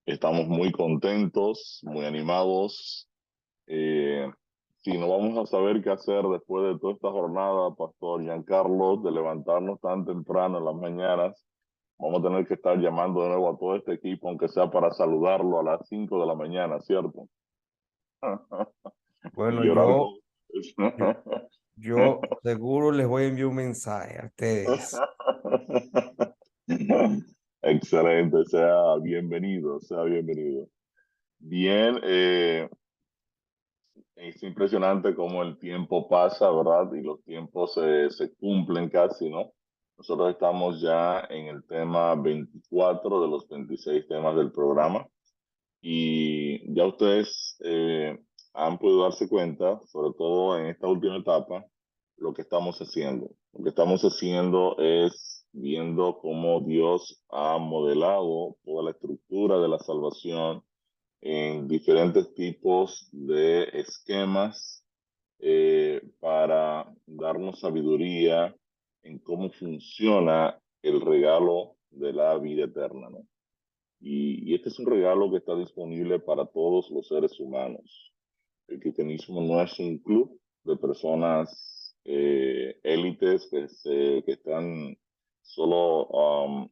Estamos muy contentos, muy animados. Eh, si no vamos a saber qué hacer después de toda esta jornada, Pastor Giancarlo, de levantarnos tan temprano en las mañanas, vamos a tener que estar llamando de nuevo a todo este equipo, aunque sea para saludarlo a las 5 de la mañana, ¿cierto? Bueno, Y orar con yo, yo seguro les voy a enviar un mensaje a ustedes. Excelente, sea bienvenido, sea bienvenido. Bien, es impresionante cómo el tiempo pasa, ¿verdad? Y los tiempos se cumplen casi, ¿no? Nosotros estamos ya en el tema 24 de los 26 temas del programa y ya ustedes han podido darse cuenta, sobre todo en esta última etapa, lo que estamos haciendo. Lo que estamos haciendo es viendo cómo Dios ha modelado toda la estructura de la salvación en diferentes tipos de esquemas para darnos sabiduría en cómo funciona el regalo de la vida eterna, ¿no? Y este es un regalo que está disponible para todos los seres humanos. El cristianismo no es un club de personas élites que están solo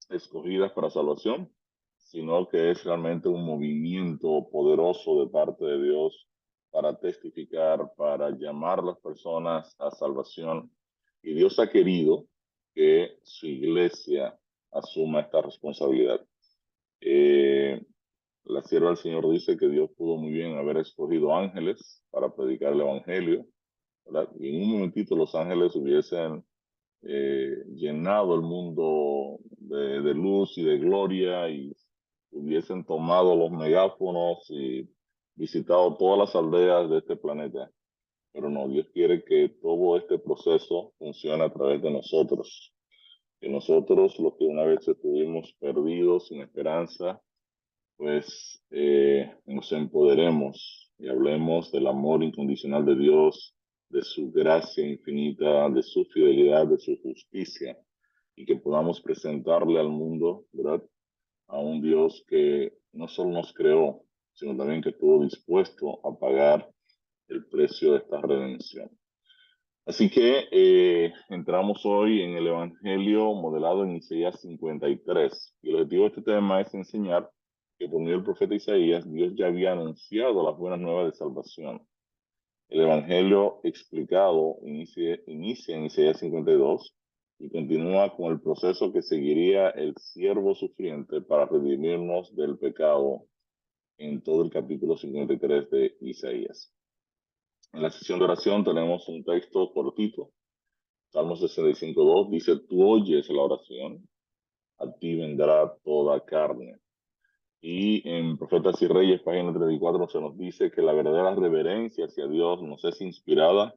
escogidas para salvación, sino que es realmente un movimiento poderoso de parte de Dios para testificar, para llamar a las personas a salvación. Y Dios ha querido que su iglesia asuma esta responsabilidad. Eh, la sierva del Señor dice que Dios pudo muy bien haber escogido ángeles para predicar el Evangelio, ¿verdad? Y en un momentito los ángeles hubiesen llenado el mundo de luz y de gloria y hubiesen tomado los megáfonos y visitado todas las aldeas de este planeta. Pero no, Dios quiere que todo este proceso funcione a través de nosotros. Que nosotros, los que una vez estuvimos perdidos, sin esperanza, pues nos empoderemos y hablemos del amor incondicional de Dios, de su gracia infinita, de su fidelidad, de su justicia, y que podamos presentarle al mundo, ¿verdad? A un Dios que no solo nos creó, sino también que estuvo dispuesto a pagar el precio de esta redención. Así que entramos hoy en el Evangelio modelado en Isaías 53. Y el objetivo de este tema es enseñar que por medio del profeta Isaías, Dios ya había anunciado las buenas nuevas de salvación. El Evangelio explicado inicia en Isaías 52 y continúa con el proceso que seguiría el siervo sufriente para redimirnos del pecado en todo el capítulo 53 de Isaías. En la sesión de oración tenemos un texto cortito. Salmo 65:2 dice, tú oyes la oración, a ti vendrá toda carne. Y en Profetas y Reyes, página 34, se nos dice que la verdadera reverencia hacia Dios nos es inspirada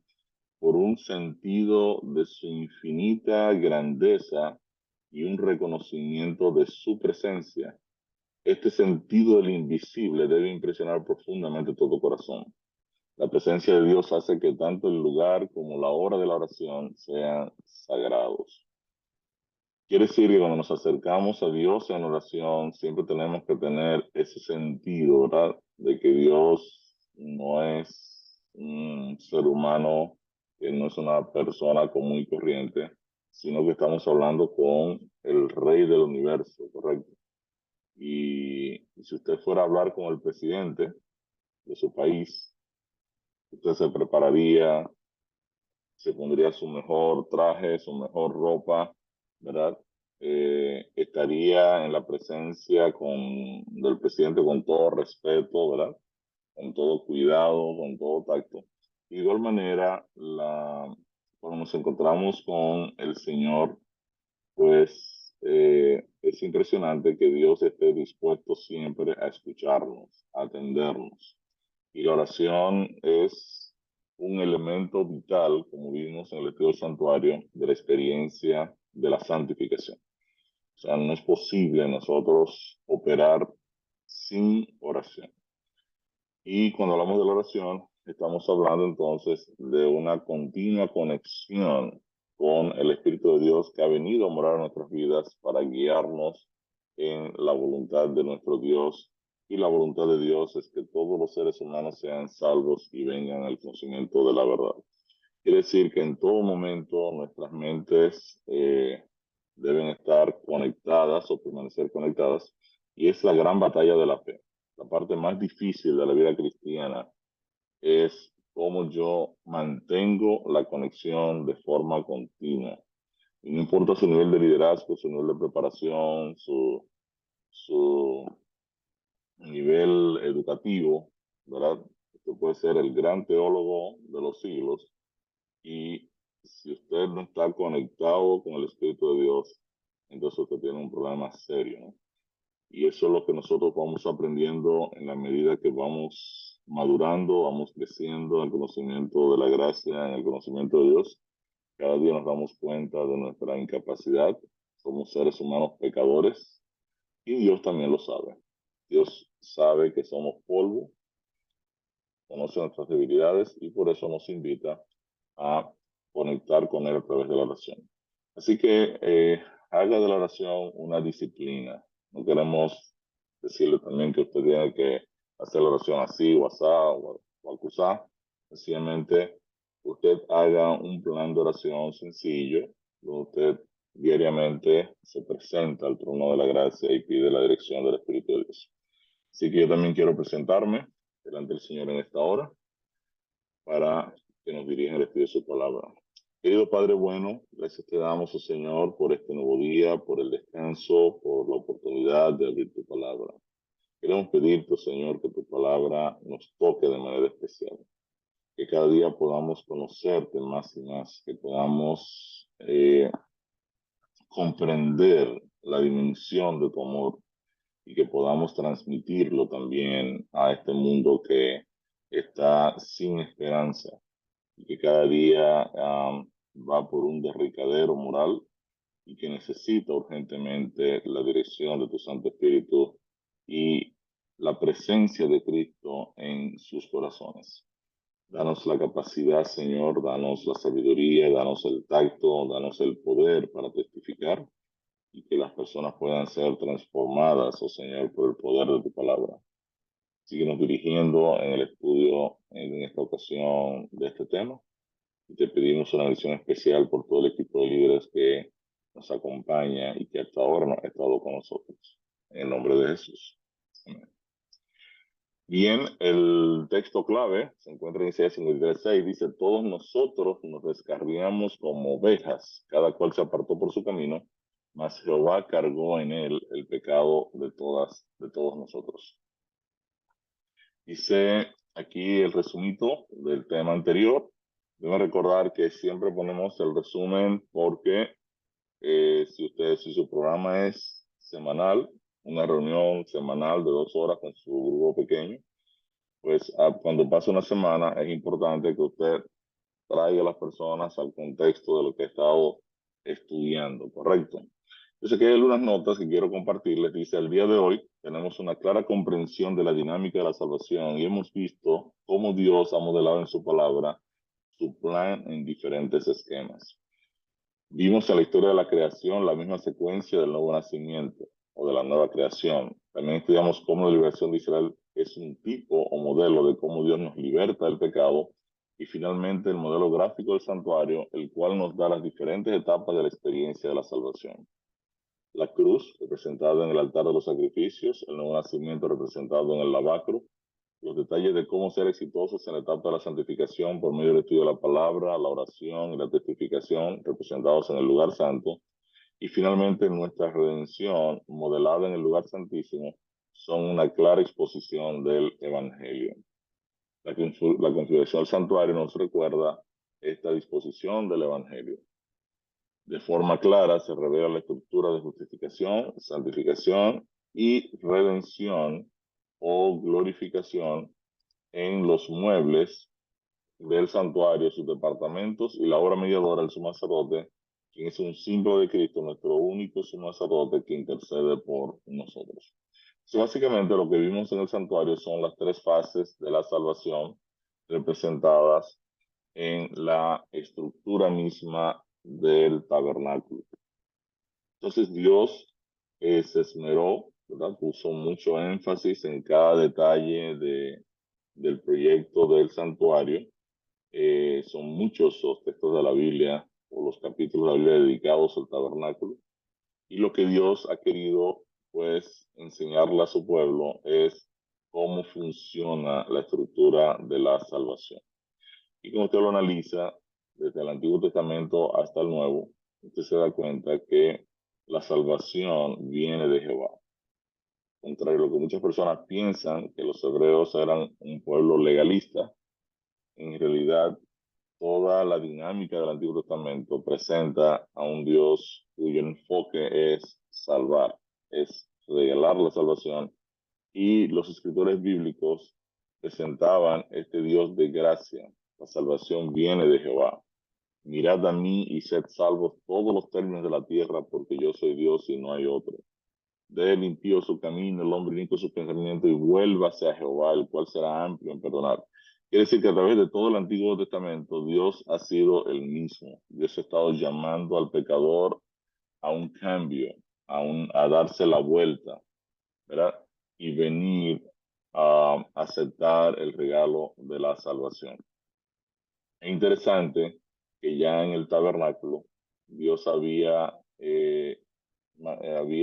por un sentido de su infinita grandeza y un reconocimiento de su presencia. Este sentido del invisible debe impresionar profundamente todo corazón. La presencia de Dios hace que tanto el lugar como la hora de la oración sean sagrados. Quiere decir que cuando nos acercamos a Dios en oración, siempre tenemos que tener ese sentido, ¿verdad? De que Dios no es un ser humano, que no es una persona común y corriente, sino que estamos hablando con el Rey del universo, ¿correcto? Y si usted fuera a hablar con el presidente de su país, usted se prepararía, se pondría su mejor traje, su mejor ropa, ¿verdad? Estaría en la presencia del presidente con todo respeto, ¿verdad? Con todo cuidado, con todo tacto. De igual manera, cuando nos encontramos con el Señor, pues es impresionante que Dios esté dispuesto siempre a escucharnos, a atendernos. Y la oración es un elemento vital, como vimos en el estudio del santuario, de la experiencia de la santificación. O sea, no es posible nosotros operar sin oración. Y cuando hablamos de la oración, estamos hablando entonces de una continua conexión con el Espíritu de Dios que ha venido a morar en nuestras vidas para guiarnos en la voluntad de nuestro Dios, y la voluntad de Dios es que todos los seres humanos sean salvos y vengan al conocimiento de la verdad. Quiere decir que en todo momento nuestras mentes deben estar conectadas o permanecer conectadas, y es la gran batalla de la fe. La parte más difícil de la vida cristiana es cómo yo mantengo la conexión de forma continua. Y no importa su nivel de liderazgo, su nivel de preparación, su nivel educativo, ¿verdad? Usted puede ser el gran teólogo de los siglos, y si usted no está conectado con el Espíritu de Dios, entonces usted tiene un problema serio, ¿no? Y eso es lo que nosotros vamos aprendiendo en la medida que vamos madurando, vamos creciendo en el conocimiento de la gracia, en el conocimiento de Dios. Cada día nos damos cuenta de nuestra incapacidad. Somos seres humanos pecadores, y Dios también lo sabe. Dios sabe que somos polvo, conoce nuestras debilidades, y por eso nos invita a conectar con Él a través de la oración. Así que haga de la oración una disciplina. No queremos decirle también que usted tiene que hacer la oración así o asá o acusar. Sencillamente usted haga un plan de oración sencillo, donde usted diariamente se presenta al trono de la gracia y pide la dirección del Espíritu de Dios. Así que yo también quiero presentarme delante del Señor en esta hora para que nos dirija el Espíritu de su palabra. Querido Padre bueno, gracias te damos, oh Señor, por este nuevo día, por el descanso, por la oportunidad de abrir tu palabra. Queremos pedirte, oh Señor, que tu palabra nos toque de manera especial, que cada día podamos conocerte más y más, que podamos comprender la dimensión de tu amor, y que podamos transmitirlo también a este mundo que está sin esperanza, y que cada día va por un derricadero moral, y que necesita urgentemente la dirección de tu Santo Espíritu y la presencia de Cristo en sus corazones. Danos la capacidad, Señor, danos la sabiduría, danos el tacto, danos el poder para testificar, y que las personas puedan ser transformadas, oh Señor, por el poder de tu palabra. Síguenos dirigiendo en el estudio en esta ocasión de este tema, y te pedimos una bendición especial por todo el equipo de líderes que nos acompaña y que hasta ahora no ha estado con nosotros. En el nombre de Jesús. Amén. Bien, el texto clave se encuentra en Isaías 53:6. Dice: todos nosotros nos descarriamos como ovejas, cada cual se apartó por su camino, mas Jehová cargó en él el pecado de todos nosotros. Dice aquí el resumito del tema anterior. Deben recordar que siempre ponemos el resumen porque si su programa es semanal, una reunión semanal de 2 horas con su grupo pequeño, pues cuando pasa una semana es importante que usted traiga a las personas al contexto de lo que ha estado estudiando, ¿correcto? Yo sé que hay algunas notas que quiero compartirles. Dice: el día de hoy tenemos una clara comprensión de la dinámica de la salvación, y hemos visto cómo Dios ha modelado en su palabra su plan en diferentes esquemas. Vimos en la historia de la creación la misma secuencia del nuevo nacimiento o de la nueva creación. También estudiamos cómo la liberación de Israel es un tipo o modelo de cómo Dios nos liberta del pecado. Y finalmente el modelo gráfico del santuario, el cual nos da las diferentes etapas de la experiencia de la salvación. La cruz, representada en el altar de los sacrificios; el nuevo nacimiento, representado en el lavacro; los detalles de cómo ser exitosos en la etapa de la santificación por medio del estudio de la palabra, la oración y la testificación, representados en el lugar santo; y finalmente nuestra redención, modelada en el lugar santísimo, son una clara exposición del Evangelio. La configuración del santuario nos recuerda esta disposición del Evangelio. De forma clara se revela la estructura de justificación, santificación y redención o glorificación en los muebles del santuario, sus departamentos y la obra mediadora del sumo sacerdote, quien es un símbolo de Cristo, nuestro único sumo sacerdote que intercede por nosotros. Básicamente lo que vimos en el santuario son las 3 fases de la salvación representadas en la estructura misma del tabernáculo. Entonces Dios se esmeró, ¿verdad? Puso mucho énfasis en cada detalle del proyecto del santuario. Son muchos los textos de la Biblia o los capítulos de la Biblia dedicados al tabernáculo. Y lo que Dios ha querido, pues, enseñarle a su pueblo es cómo funciona la estructura de la salvación. Y como usted lo analiza, desde el Antiguo Testamento hasta el Nuevo, usted se da cuenta que la salvación viene de Jehová. Contrario a lo que muchas personas piensan, que los hebreos eran un pueblo legalista, en realidad toda la dinámica del Antiguo Testamento presenta a un Dios cuyo enfoque es salvar, es regalar la salvación, y los escritores bíblicos presentaban este Dios de gracia. La salvación viene de Jehová. Mirad a mí y sed salvos todos los términos de la tierra, porque yo soy Dios y no hay otro. Dé el impío su camino, el hombre limpio su pensamiento, y vuélvase a Jehová, el cual será amplio en perdonar. Quiere decir que a través de todo el Antiguo Testamento, Dios ha sido el mismo. Dios ha estado llamando al pecador a un cambio, a darse la vuelta, ¿verdad? Y venir a aceptar el regalo de la salvación. Es interesante que ya en el tabernáculo Dios había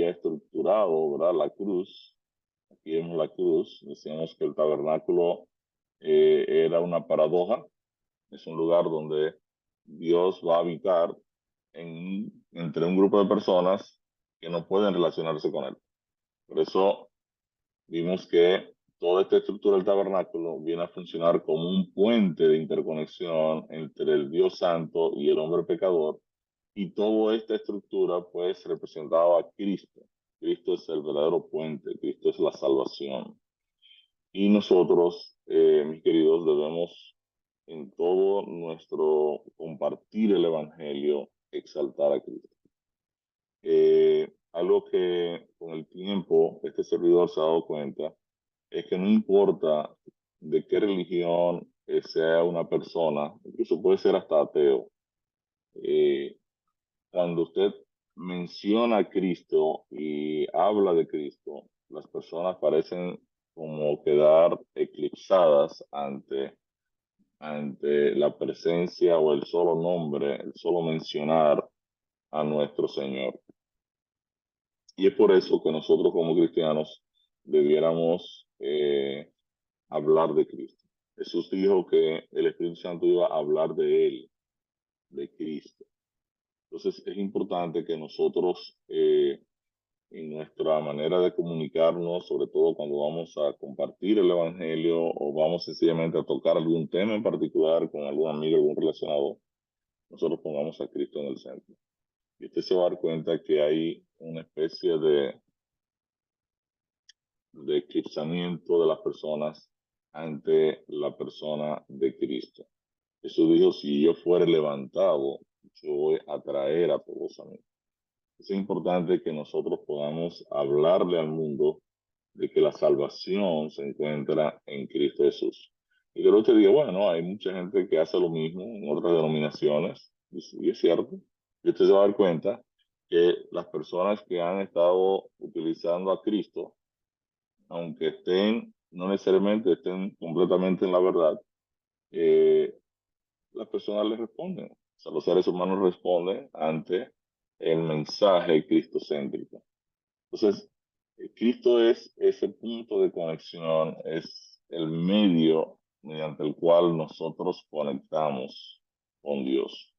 estructurado, ¿verdad? La cruz. Aquí vemos la cruz. Decíamos que el tabernáculo era una paradoja. Es un lugar donde Dios va a habitar entre un grupo de personas que no pueden relacionarse con él. Por eso vimos que toda esta estructura del tabernáculo viene a funcionar como un puente de interconexión entre el Dios Santo y el hombre pecador, y toda esta estructura pues representaba a Cristo. Cristo es el verdadero puente, Cristo es la salvación. Y nosotros, mis queridos, debemos en todo nuestro compartir el Evangelio exaltar a Cristo. Algo que con el tiempo este servidor se ha dado cuenta es que no importa de qué religión sea una persona, incluso puede ser hasta ateo, eh, cuando usted menciona a Cristo y habla de Cristo, las personas parecen como quedar eclipsadas ante la presencia o el solo nombre, el solo mencionar a nuestro Señor. Y es por eso que nosotros como cristianos debiéramos hablar de Cristo. Jesús dijo que el Espíritu Santo iba a hablar de Él, de Cristo. Entonces es importante que nosotros en nuestra manera de comunicarnos, sobre todo cuando vamos a compartir el Evangelio o vamos sencillamente a tocar algún tema en particular con algún amigo, algún relacionado, nosotros pongamos a Cristo en el centro. Y usted se va a dar cuenta que hay una especie de eclipsamiento de las personas ante la persona de Cristo. Jesús dijo, si yo fuera levantado, yo voy a traer a todos a mí. Es importante que nosotros podamos hablarle al mundo de que la salvación se encuentra en Cristo Jesús. Y que usted diga, bueno, hay mucha gente que hace lo mismo en otras denominaciones, y es cierto. Y usted se va a dar cuenta que las personas que han estado utilizando a Cristo, aunque no necesariamente estén completamente en la verdad, eh, las personas les responden. O sea, los seres humanos responden ante el mensaje cristocéntrico. Entonces, Cristo es ese punto de conexión, es el medio mediante el cual nosotros conectamos con Dios.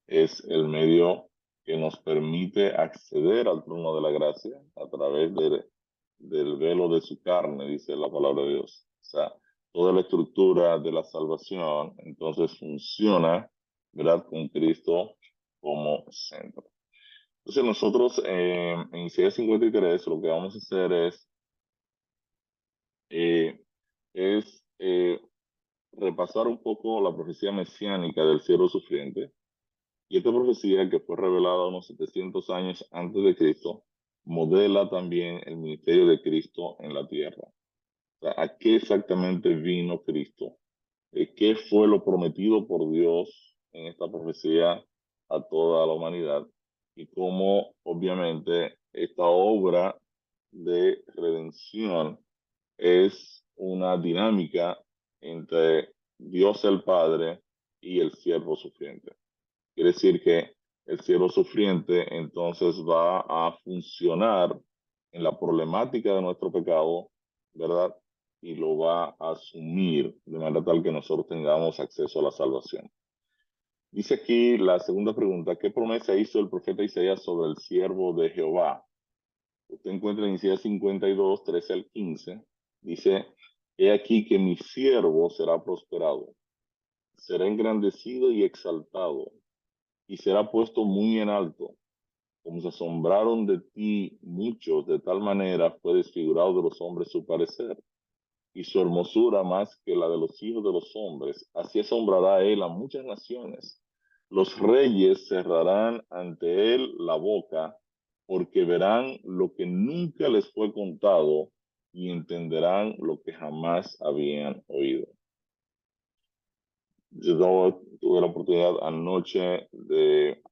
Es el medio que nos permite acceder al trono de la gracia a través del velo de su carne, dice la palabra de Dios. O sea, toda la estructura de la salvación entonces funciona, ¿verdad? Con Cristo como centro. Entonces nosotros en Isaías 53 lo que vamos a hacer eh, es repasar un poco la profecía mesiánica del siervo sufriente. Y esta profecía, que fue revelada unos 700 años antes de Cristo, modela también el ministerio de Cristo en la tierra. O sea, ¿a qué exactamente vino Cristo? ¿Qué fue lo prometido por Dios en esta profecía a toda la humanidad? y cómo obviamente esta obra de redención es una dinámica entre Dios el Padre y el siervo sufriente. Quiere decir que el siervo sufriente entonces va a funcionar en la problemática de nuestro pecado, ¿verdad? Y lo va a asumir de manera tal que nosotros tengamos acceso a la salvación. Dice aquí la segunda pregunta: ¿qué promesa hizo el profeta Isaías sobre el siervo de Jehová? Usted encuentra en Isaías 52, 13 al 15. Dice: he aquí que mi siervo será prosperado, será engrandecido y exaltado, y será puesto muy en alto. Como se asombraron de ti muchos, de tal manera fue desfigurado de los hombres su parecer, y su hermosura más que la de los hijos de los hombres. Así asombrará él a muchas naciones. Los reyes cerrarán ante él la boca, porque verán lo que nunca les fue contado y entenderán lo que jamás habían oído. Yo tuve la oportunidad anoche de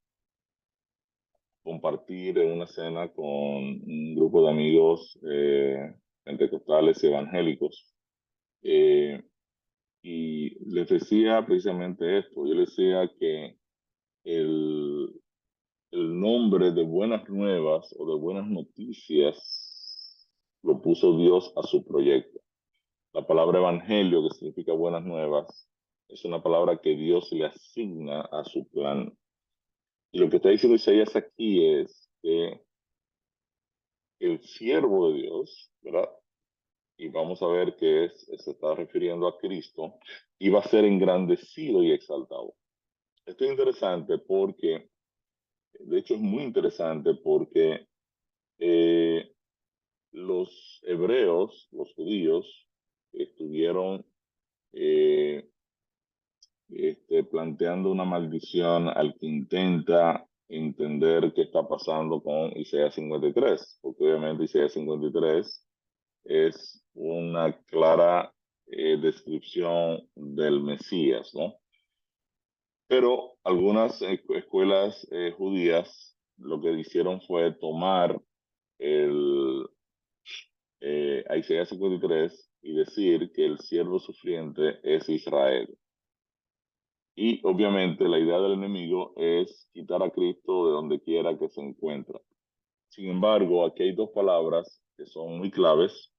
compartir en una cena con un grupo de amigos pentecostales y evangélicos. eh, y les decía precisamente esto. Yo les decía que el, el nombre de buenas nuevas o de buenas noticias lo puso Dios a su proyecto. La palabra evangelio, que significa buenas nuevas, es una palabra que Dios le asigna a su plan. Y lo que está diciendo Isaías aquí es que el siervo de Dios, ¿verdad? Y vamos a ver que se está refiriendo a Cristo, iba a ser engrandecido y exaltado. Esto es interesante porque, de hecho es muy interesante porque eh, los hebreos, los judíos, estuvieron eh, planteando una maldición al que intenta entender qué está pasando con Isaías 53, porque obviamente Isaías 53 es una clara descripción del Mesías, ¿no? Pero algunas escuelas judías lo que hicieron fue tomar el, a Isaías 53 y decir que el siervo sufriente es Israel. Y obviamente la idea del enemigo es quitar a Cristo de donde quiera que se encuentre. Sin embargo, aquí hay dos palabras que son muy claves.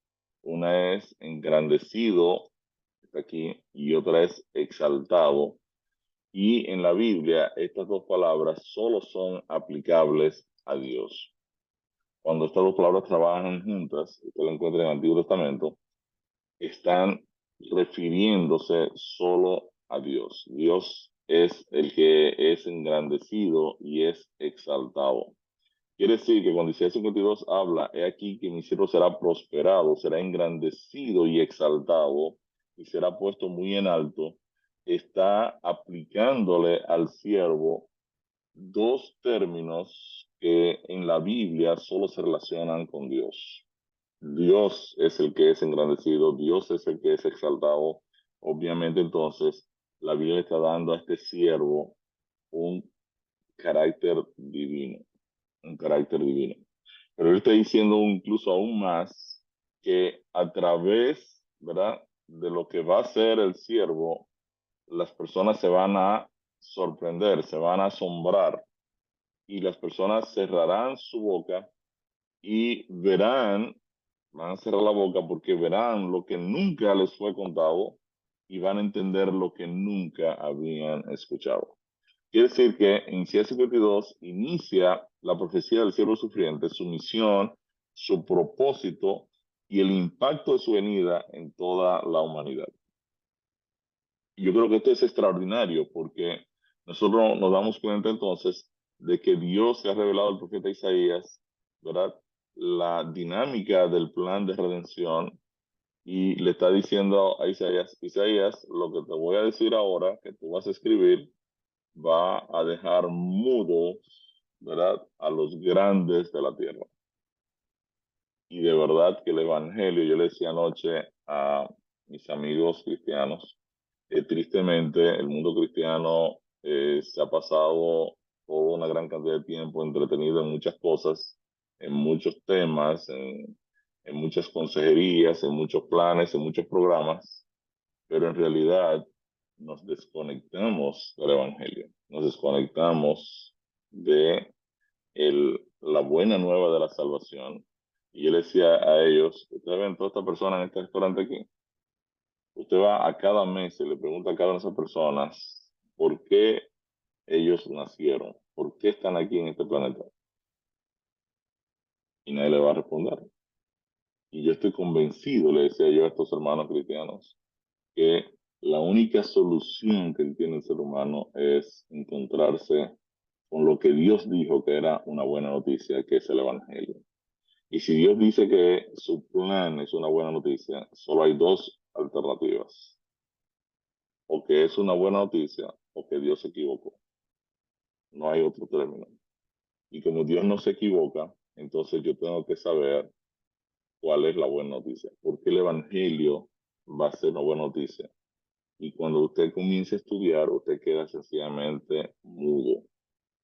Una es engrandecido, está aquí, y otra es exaltado. Y en la Biblia, estas dos palabras solo son aplicables a Dios. Cuando estas dos palabras trabajan juntas, usted lo encuentra en el Antiguo Testamento, están refiriéndose solo a Dios. Dios es el que es engrandecido y es exaltado. Quiere decir que cuando Isaías 52 habla, he aquí que mi siervo será prosperado, será engrandecido y exaltado, y será puesto muy en alto, está aplicándole al siervo dos términos que en la Biblia solo se relacionan con Dios. Dios es el que es engrandecido, Dios es el que es exaltado. Obviamente entonces la Biblia está dando a este siervo un carácter divino, un carácter divino. Pero él está diciendo incluso aún más que a través, ¿verdad?, de lo que va a ser el siervo, las personas se van a sorprender, se van a asombrar y las personas cerrarán su boca y verán, van a cerrar la boca porque verán lo que nunca les fue contado y van a entender lo que nunca habían escuchado. Quiere decir que en Isaías 52 inicia la profecía del siervo sufriente, su misión, su propósito y el impacto de su venida en toda la humanidad. Y yo creo que esto es extraordinario porque nosotros nos damos cuenta entonces de que Dios se ha revelado al profeta Isaías, ¿verdad? La dinámica del plan de redención y le está diciendo a Isaías: Isaías, lo que te voy a decir ahora, que tú vas a escribir, va a dejar mudos, ¿verdad?, a los grandes de la tierra. Y de verdad que el Evangelio, yo le decía anoche a mis amigos cristianos, tristemente el mundo cristiano se ha pasado toda una gran cantidad de tiempo entretenido en muchas cosas, en muchos temas, en muchas consejerías, en muchos planes, en muchos programas, pero en realidad nos desconectamos del Evangelio, nos desconectamos de la buena nueva de la salvación. Y yo le decía a ellos, ustedes ven toda esta persona en este restaurante aquí, usted va a cada mes y le pregunta a cada una de esas personas por qué ellos nacieron, por qué están aquí en este planeta, y nadie le va a responder. Y yo estoy convencido, le decía yo a estos hermanos cristianos, que la única solución que tiene el ser humano es encontrarse con lo que Dios dijo que era una buena noticia, que es el Evangelio. Y si Dios dice que su plan es una buena noticia, solo hay dos alternativas: o que es una buena noticia o que Dios se equivocó. No hay otro término. Y como Dios no se equivoca, entonces yo tengo que saber cuál es la buena noticia, porque el Evangelio va a ser una buena noticia. Y cuando usted comience a estudiar, usted queda sencillamente mudo,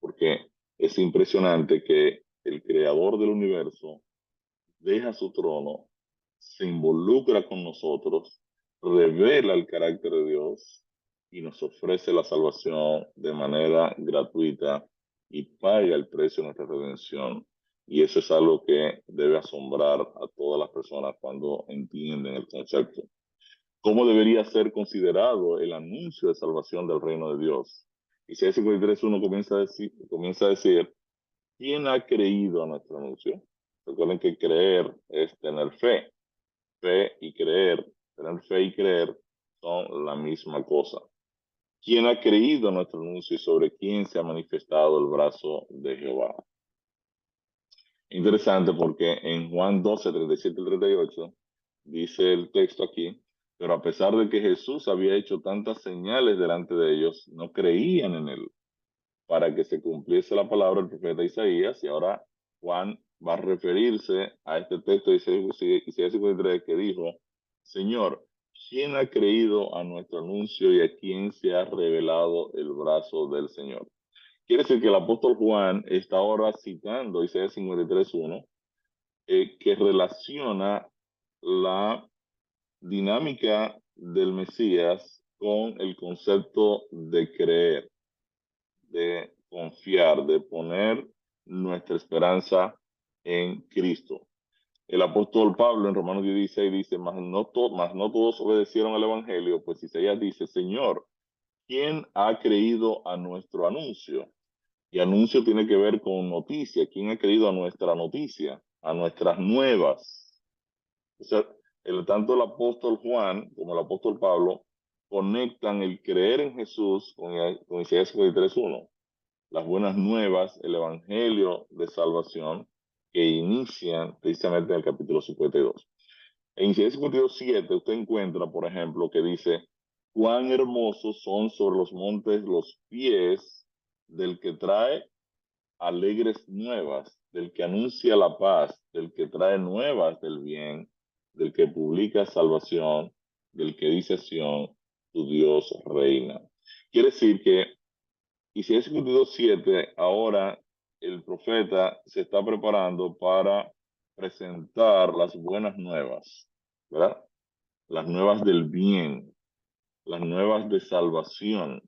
porque es impresionante que el creador del universo deja su trono, se involucra con nosotros, revela el carácter de Dios y nos ofrece la salvación de manera gratuita y paga el precio de nuestra redención. Y eso es algo que debe asombrar a todas las personas cuando entienden el concepto. ¿Cómo debería ser considerado el anuncio de salvación del reino de Dios? Isaías 53:1 comienza a decir, ¿quién ha creído a nuestro anuncio? Recuerden que creer es tener fe. Fe y creer, tener fe y creer son la misma cosa. ¿Quién ha creído a nuestro anuncio y sobre quién se ha manifestado el brazo de Jehová? Interesante porque en Juan 12, 37 y 38 dice el texto aquí, pero a pesar de que Jesús había hecho tantas señales delante de ellos, no creían en él, para que se cumpliese la palabra del profeta Isaías. Y ahora Juan va a referirse a este texto de Isaías 53 que dijo, Señor, ¿quién ha creído a nuestro anuncio y a quién se ha revelado el brazo del Señor? Quiere decir que el apóstol Juan está ahora citando Isaías 53:1, que relaciona la dinámica del Mesías con el concepto de creer, de confiar, de poner nuestra esperanza en Cristo. El apóstol Pablo en Romanos 16 dice, mas no todos obedecieron al Evangelio, pues Isaías dice, Señor, ¿quién ha creído a nuestro anuncio? Y anuncio tiene que ver con noticia. ¿Quién ha creído a nuestra noticia, a nuestras nuevas? O sea, tanto el apóstol Juan como el apóstol Pablo conectan el creer en Jesús con Isaías 53:1. Las buenas nuevas, el evangelio de salvación que inician precisamente en el capítulo 52. En Isaías 52:7 usted encuentra, por ejemplo, que dice, cuán hermosos son sobre los montes los pies del que trae alegres nuevas, del que anuncia la paz, del que trae nuevas del bien, del que publica salvación, del que dice Sión, tu Dios reina. Quiere decir que Isaías 52:7, ahora el profeta se está preparando para presentar las buenas nuevas, ¿verdad? Las nuevas del bien, las nuevas de salvación.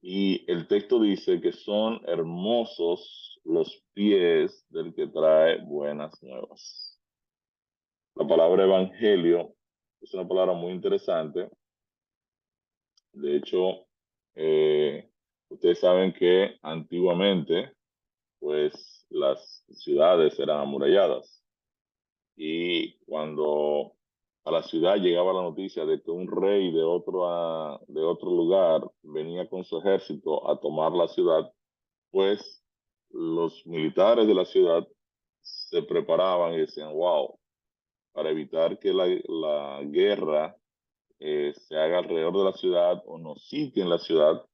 Y el texto dice que son hermosos los pies del que trae buenas nuevas. La palabra evangelio es una palabra muy interesante. De hecho, ustedes saben que antiguamente, pues las ciudades eran amuralladas. Y cuando a la ciudad llegaba la noticia de que un rey de otro lugar venía con su ejército a tomar la ciudad, pues los militares de la ciudad se preparaban y decían, wow, para evitar que la guerra se haga alrededor de la ciudad o nos sitien la ciudad,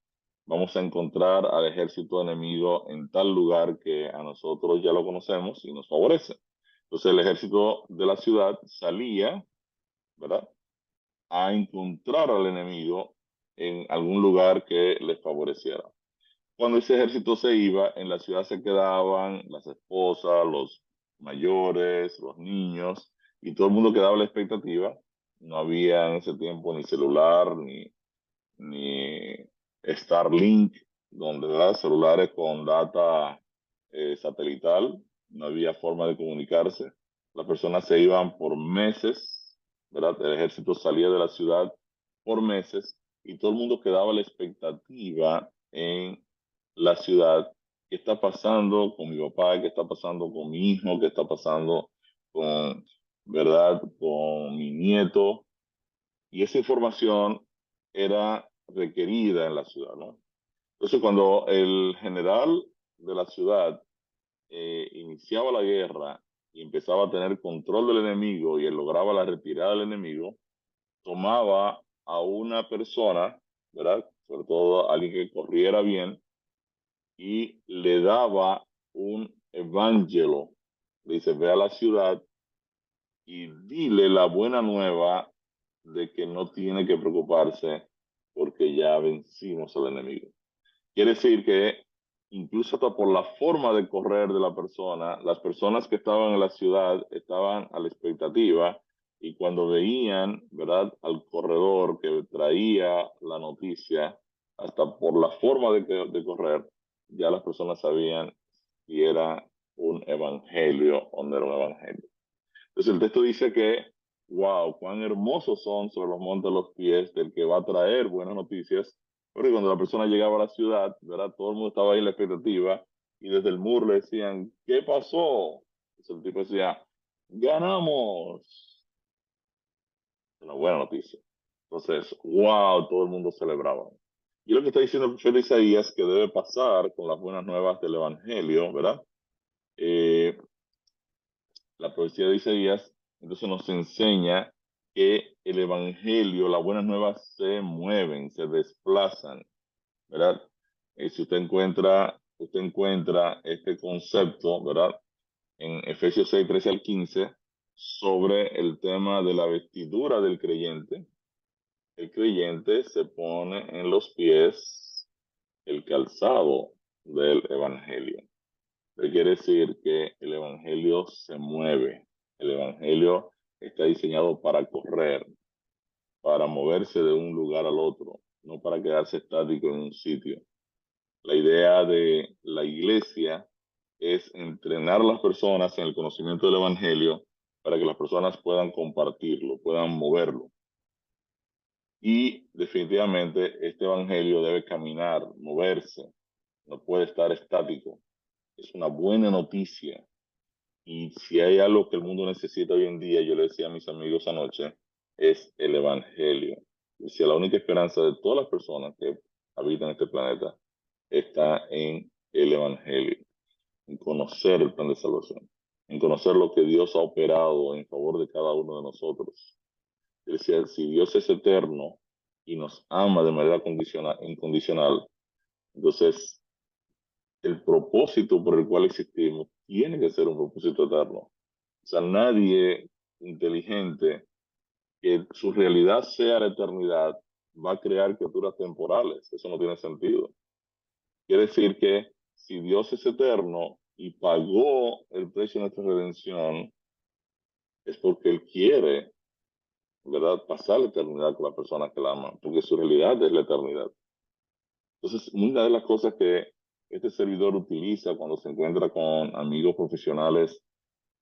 vamos a encontrar al ejército enemigo en tal lugar que a nosotros ya lo conocemos y nos favorece. Entonces el ejército de la ciudad salía, ¿verdad?, a encontrar al enemigo en algún lugar que les favoreciera. cuando ese ejército se iba, en la ciudad se quedaban las esposas, los mayores, los niños, y todo el mundo quedaba a la expectativa. No había en ese tiempo ni celular, ni Starlink, donde ¿verdad? Celulares con data satelital, no había forma de comunicarse. Las personas se iban por meses, ¿verdad? El ejército salía de la ciudad por meses y todo el mundo quedaba a la expectativa en la ciudad. ¿Qué está pasando con mi papá? ¿Qué está pasando con mi hijo? ¿Qué está pasando con, verdad, con mi nieto? Y esa información era requerida en la ciudad, ¿no? Entonces, cuando el general de la ciudad iniciaba la guerra y empezaba a tener control del enemigo y él lograba la retirada del enemigo, tomaba a una persona, ¿verdad? Sobre todo a alguien que corriera bien, y le daba un evangelo. Le dice, ve a la ciudad y dile la buena nueva de que no tiene que preocuparse porque ya vencimos al enemigo. Quiere decir que incluso hasta por la forma de correr de la persona, las personas que estaban en la ciudad estaban a la expectativa y cuando veían, ¿verdad?, al corredor que traía la noticia, hasta por la forma de correr, ya las personas sabían si era un evangelio o no era un evangelio. Entonces el texto dice que, wow, cuán hermosos son sobre los montes los pies del que va a traer buenas noticias. Porque cuando la persona llegaba a la ciudad, ¿verdad? Todo el mundo estaba ahí en la expectativa y desde el muro le decían, ¿qué pasó? Entonces el tipo decía, ganamos. Una buena noticia. Entonces, wow, todo el mundo celebraba. Y lo que está diciendo el profeta Isaías que debe pasar con las buenas nuevas del Evangelio, ¿verdad? Eh, la profecía de Isaías, entonces nos enseña que el evangelio, las buenas nuevas se mueven, se desplazan, ¿verdad? Si usted encuentra este concepto, ¿verdad? En Efesios 6, 13 al 15, sobre el tema de la vestidura del creyente. El creyente se pone en los pies el calzado del evangelio. Quiere decir que el evangelio se mueve. El evangelio está diseñado para correr, para moverse de un lugar al otro, no para quedarse estático en un sitio. La idea de la iglesia es entrenar a las personas en el conocimiento del evangelio para que las personas puedan compartirlo, puedan moverlo. Y definitivamente este evangelio debe caminar, moverse, no puede estar estático. Es una buena noticia. Y si hay algo que el mundo necesita hoy en día, yo le decía a mis amigos anoche, es el Evangelio. Decía, la única esperanza de todas las personas que habitan este planeta está en el Evangelio, en conocer el plan de salvación, en conocer lo que Dios ha operado en favor de cada uno de nosotros. Decía, si Dios es eterno y nos ama de manera incondicional, entonces el propósito por el cual existimos tiene que ser un propósito eterno. O sea, nadie inteligente que su realidad sea la eternidad va a crear criaturas temporales. Eso no tiene sentido. Quiere decir que si Dios es eterno y pagó el precio de nuestra redención, es porque Él quiere, ¿verdad?, pasar la eternidad con la persona que la ama, porque su realidad es la eternidad. Entonces, una de las cosas que este servidor utiliza cuando se encuentra con amigos profesionales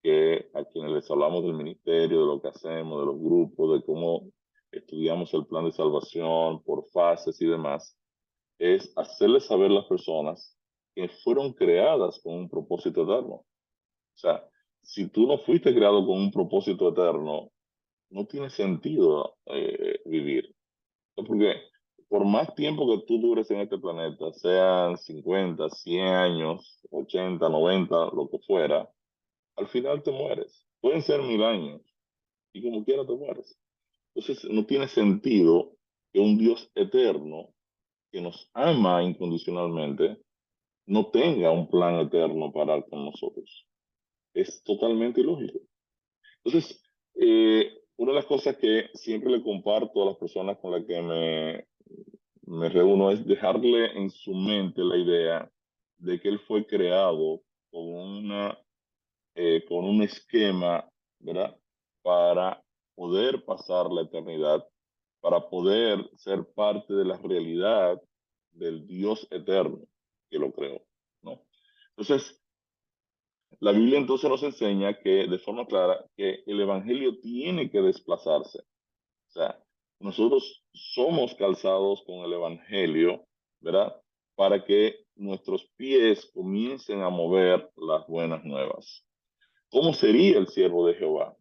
que a quienes les hablamos del ministerio, de lo que hacemos, de los grupos, de cómo estudiamos el plan de salvación por fases y demás, es hacerles saber a las personas que fueron creadas con un propósito eterno. O sea, si tú no fuiste creado con un propósito eterno, no tiene sentido vivir. Porque por más tiempo que tú dures en este planeta, sean 50, 100 años, 80, 90, lo que fuera, al final te mueres. Pueden ser 1000 años y como quiera te mueres. Entonces no tiene sentido que un Dios eterno que nos ama incondicionalmente no tenga un plan eterno para con nosotros. Es totalmente ilógico. Entonces, una de las cosas que siempre le comparto a las personas con las que me reúno es dejarle en su mente la idea de que él fue creado con con un esquema, ¿verdad? Para poder pasar la eternidad, para poder ser parte de la realidad del Dios eterno que lo creó, ¿no? Entonces, la Biblia entonces nos enseña que de forma clara que el Evangelio tiene que desplazarse. O sea, nosotros somos calzados con el Evangelio, ¿verdad? Para que nuestros pies comiencen a mover las buenas nuevas. ¿Cómo sería el siervo de Jehová?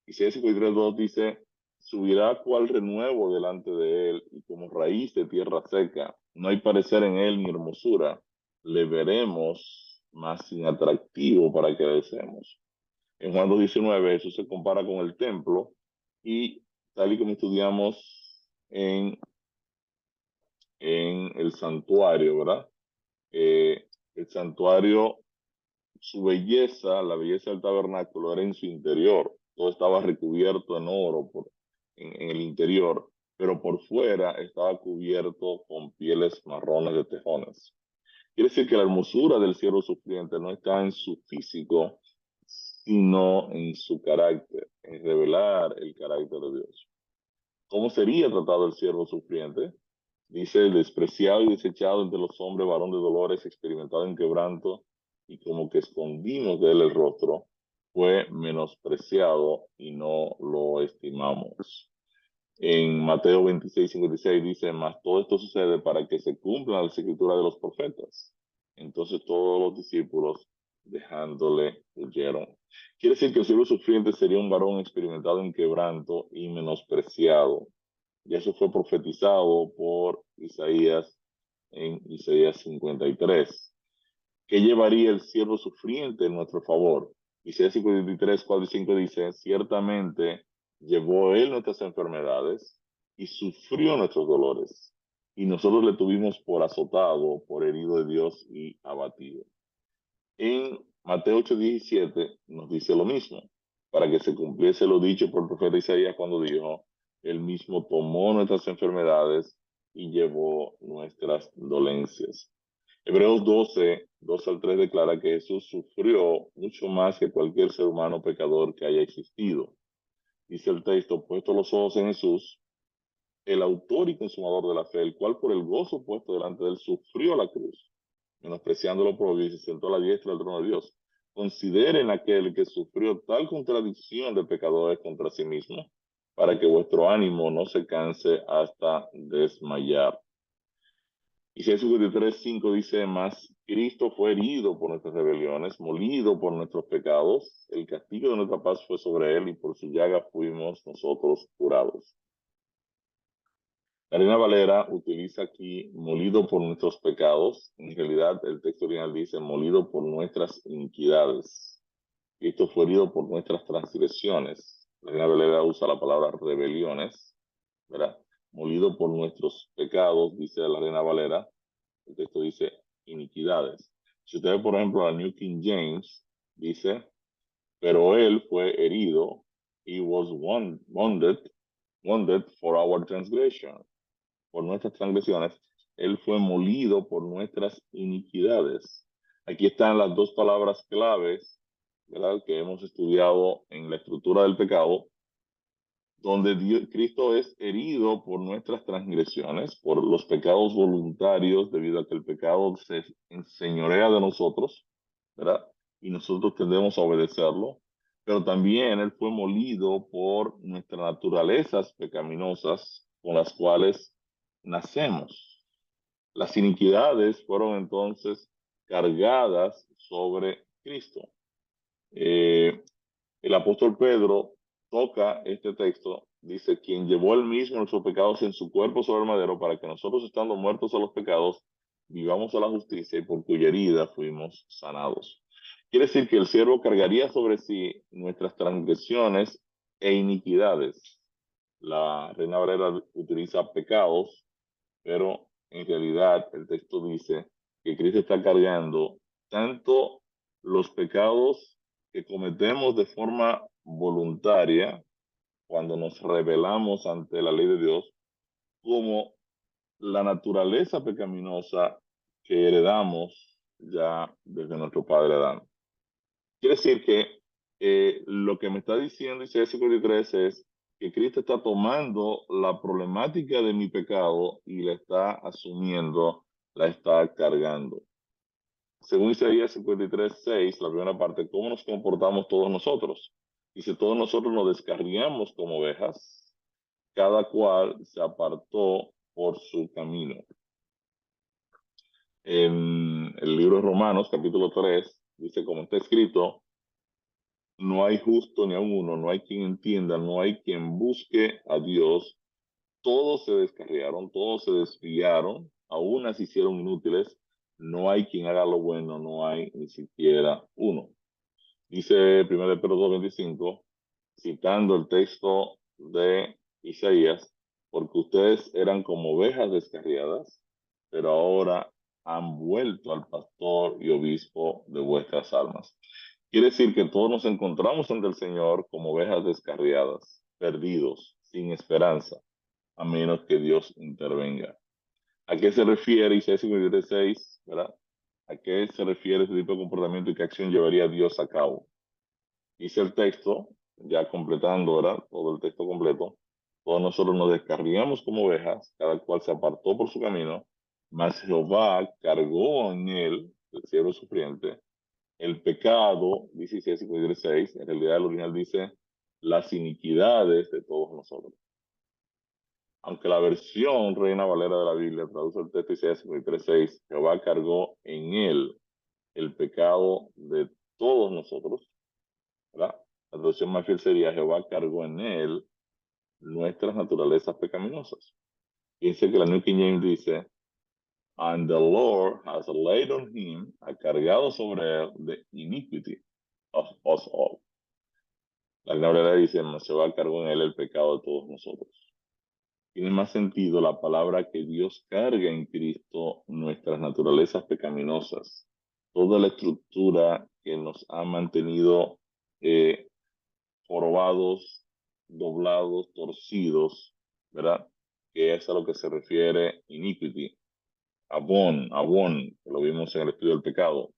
Isaías 53:2 dice, subirá cual renuevo delante de él y como raíz de tierra seca. No hay parecer en él ni hermosura. Le veremos más inatractivo para que deseemos. En Juan 2:19 eso se compara con el templo y tal y como estudiamos en el santuario, ¿verdad? El santuario, su belleza, la belleza del tabernáculo era en su interior. Todo estaba recubierto en oro en el interior, pero por fuera estaba cubierto con pieles marrones de tejones. Quiere decir que la hermosura del siervo sufriente no está en su físico, sino en su carácter, en revelar el carácter de Dios. ¿Cómo sería tratado el siervo sufriente? Dice, despreciado y desechado entre los hombres, varón de dolores, experimentado en quebranto, y como que escondimos de él el rostro, fue menospreciado y no lo estimamos. En Mateo 26:56 dice, mas todo esto sucede para que se cumpla la escritura de los profetas. Entonces todos los discípulos, dejándole, huyeron. Quiere decir que el siervo sufriente sería un varón experimentado en quebranto y menospreciado. Y eso fue profetizado por Isaías en Isaías 53. ¿Qué llevaría el siervo sufriente en nuestro favor? Isaías 53, 4 y 5 dice, ciertamente llevó él nuestras enfermedades y sufrió nuestros dolores. Y nosotros le tuvimos por azotado, por herido de Dios y abatido. En Mateo 8:17 nos dice lo mismo, para que se cumpliese lo dicho por el profeta Isaías cuando dijo, él mismo tomó nuestras enfermedades y llevó nuestras dolencias. Hebreos 12:2 al 3 declara que Jesús sufrió mucho más que cualquier ser humano pecador que haya existido. Dice el texto, puesto los ojos en Jesús, el autor y consumador de la fe, el cual por el gozo puesto delante de él sufrió la cruz, menospreciando lo propio y se sentó a la diestra del trono de Dios. Consideren aquel que sufrió tal contradicción de pecadores contra sí mismo, para que vuestro ánimo no se canse hasta desmayar. Isaías 53:5 dice más, Cristo fue herido por nuestras rebeliones, molido por nuestros pecados, el castigo de nuestra paz fue sobre él y por su llaga fuimos nosotros curados. La Reina Valera utiliza aquí molido por nuestros pecados. En realidad, el texto original dice molido por nuestras iniquidades. Cristo fue herido por nuestras transgresiones. La Reina Valera usa la palabra rebeliones, ¿verdad? Molido por nuestros pecados, dice la Reina Valera. El texto dice iniquidades. Si usted ve, por ejemplo, la New King James, dice, pero él fue herido, he was wounded for our transgression, por nuestras transgresiones, él fue molido por nuestras iniquidades. Aquí están las dos palabras claves, ¿verdad?, que hemos estudiado en la estructura del pecado, donde Cristo es herido por nuestras transgresiones, por los pecados voluntarios, debido a que el pecado se enseñorea de nosotros, ¿verdad? Y nosotros tendemos a obedecerlo, pero también Él fue molido por nuestras naturalezas pecaminosas con las cuales nacemos. Las iniquidades fueron entonces cargadas sobre Cristo. El apóstol Pedro toca este texto, dice, quien llevó él mismo nuestros pecados en su cuerpo sobre el madero para que nosotros estando muertos a los pecados, vivamos a la justicia y por cuya herida fuimos sanados. Quiere decir que el siervo cargaría sobre sí nuestras transgresiones e iniquidades. La Reina Valera utiliza pecados, pero en realidad el texto dice que Cristo está cargando tanto los pecados que cometemos de forma voluntaria cuando nos rebelamos ante la ley de Dios, como la naturaleza pecaminosa que heredamos ya desde nuestro padre Adán. Quiere decir que lo que me está diciendo Isaías 53 es que Cristo está tomando la problemática de mi pecado y la está asumiendo, la está cargando. Según Isaías 53:6, la primera parte, ¿cómo nos comportamos todos nosotros? Dice, todos nosotros nos descarriamos como ovejas, cada cual se apartó por su camino. En el libro de Romanos, capítulo 3, dice, como está escrito, no hay justo ni a uno, no hay quien entienda, no hay quien busque a Dios. Todos se descarriaron, todos se desviaron, aún se hicieron inútiles. No hay quien haga lo bueno, no hay ni siquiera uno. Dice 1 Pedro 2:25, citando el texto de Isaías, porque ustedes eran como ovejas descarriadas, pero ahora han vuelto al pastor y obispo de vuestras almas. Quiere decir que todos nos encontramos ante el Señor como ovejas descarriadas, perdidos, sin esperanza, a menos que Dios intervenga. ¿A qué se refiere Isaías 56, verdad? ¿A qué se refiere ese tipo de comportamiento y qué acción llevaría Dios a cabo? Dice el texto, ya completando, ¿verdad? Todo el texto completo. Todos nosotros nos descarriamos como ovejas, cada cual se apartó por su camino, mas Jehová cargó en él, el siervo sufriente, el pecado, dice Isaías 53:6, en realidad el original dice las iniquidades de todos nosotros. Aunque la versión Reina Valera de la Biblia traduce el texto Isaías 53:6, Jehová cargó en él el pecado de todos nosotros, ¿verdad? La traducción más fiel sería Jehová cargó en él nuestras naturalezas pecaminosas. Dice que la New King James dice, and the Lord has laid on him, ha cargado sobre él the iniquity of us all. La Reina Valera dice, Jehová cargó en él el pecado de todos nosotros. Tiene más sentido la palabra que Dios carga en Cristo nuestras naturalezas pecaminosas, toda la estructura que nos ha mantenido jorobados, doblados, torcidos, ¿verdad? Que es a lo que se refiere iniquity, abón, que lo vimos en el estudio del pecado.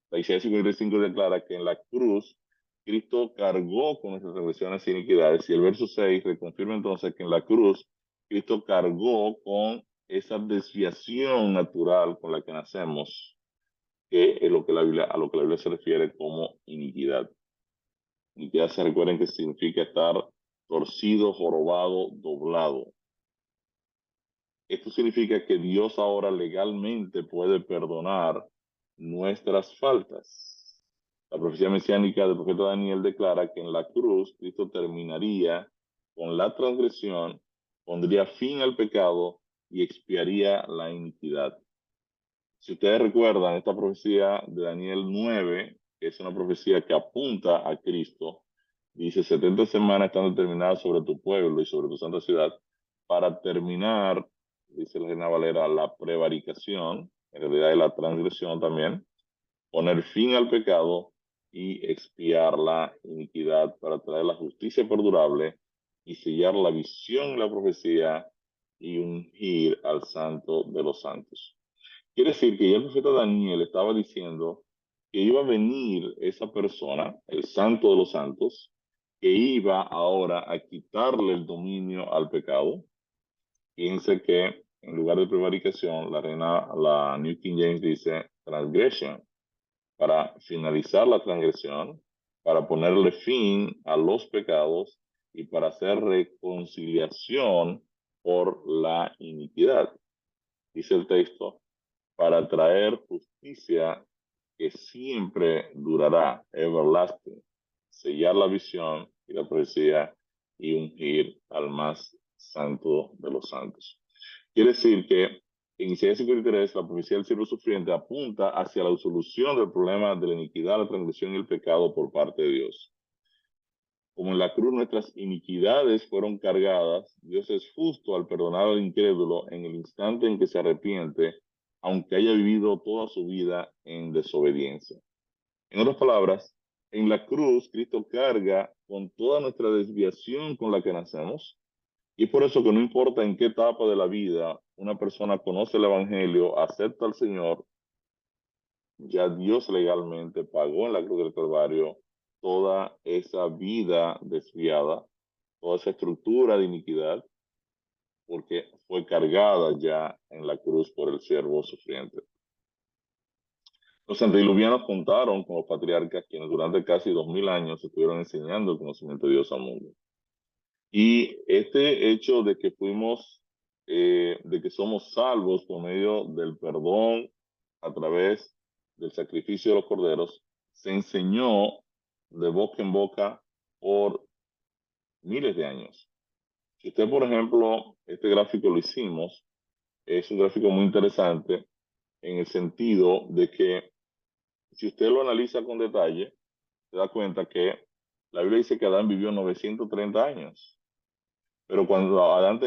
La Isaías 55 declara que en la cruz Cristo cargó con nuestras transgresiones e iniquidades, y el verso 6 reconfirma entonces que en la cruz Cristo cargó con esa desviación natural con la que nacemos, que es lo que a lo que la Biblia se refiere como iniquidad. Iniquidad, se recuerden que significa estar torcido, jorobado, doblado. Esto significa que Dios ahora legalmente puede perdonar nuestras faltas. La profecía mesiánica del profeta Daniel declara que en la cruz Cristo terminaría con la transgresión, pondría fin al pecado y expiaría la iniquidad. Si ustedes recuerdan esta profecía de Daniel 9, que es una profecía que apunta a Cristo, dice 70 semanas están determinadas sobre tu pueblo y sobre tu santa ciudad para terminar, dice la Reina Valera, la prevaricación, en realidad es la transgresión también, poner fin al pecado y expiar la iniquidad para traer la justicia perdurable y sellar la visión y la profecía y ungir al santo de los santos. Quiere decir que ya el profeta Daniel estaba diciendo que iba a venir esa persona, el santo de los santos, que iba ahora a quitarle el dominio al pecado. Fíjense que en lugar de prevaricación, la New King James dice transgression, para finalizar la transgresión, para ponerle fin a los pecados y para hacer reconciliación por la iniquidad. Dice el texto, para traer justicia que siempre durará, everlasting, sellar la visión y la profecía y ungir al más santo de los santos. Quiere decir que en Isaías 53, la profecía del siervo sufriente apunta hacia la solución del problema de la iniquidad, la transgresión y el pecado por parte de Dios. Como en la cruz nuestras iniquidades fueron cargadas, Dios es justo al perdonar al incrédulo en el instante en que se arrepiente, aunque haya vivido toda su vida en desobediencia. En otras palabras, en la cruz Cristo carga con toda nuestra desviación con la que nacemos, y es por eso que no importa en qué etapa de la vida una persona conoce el Evangelio, acepta al Señor, ya Dios legalmente pagó en la cruz del Calvario toda esa vida desviada, toda esa estructura de iniquidad, porque fue cargada ya en la cruz por el siervo sufriente. Los antediluvianos contaron con los patriarcas quienes durante casi 2000 años estuvieron enseñando el conocimiento de Dios al mundo. Y este hecho de que de que somos salvos por medio del perdón a través del sacrificio de los corderos, se enseñó de boca en boca por miles de años. Si usted, por ejemplo, este gráfico lo hicimos, es un gráfico muy interesante en el sentido de que si usted lo analiza con detalle, se da cuenta que la Biblia dice que Adán vivió 930 años. Pero cuando habían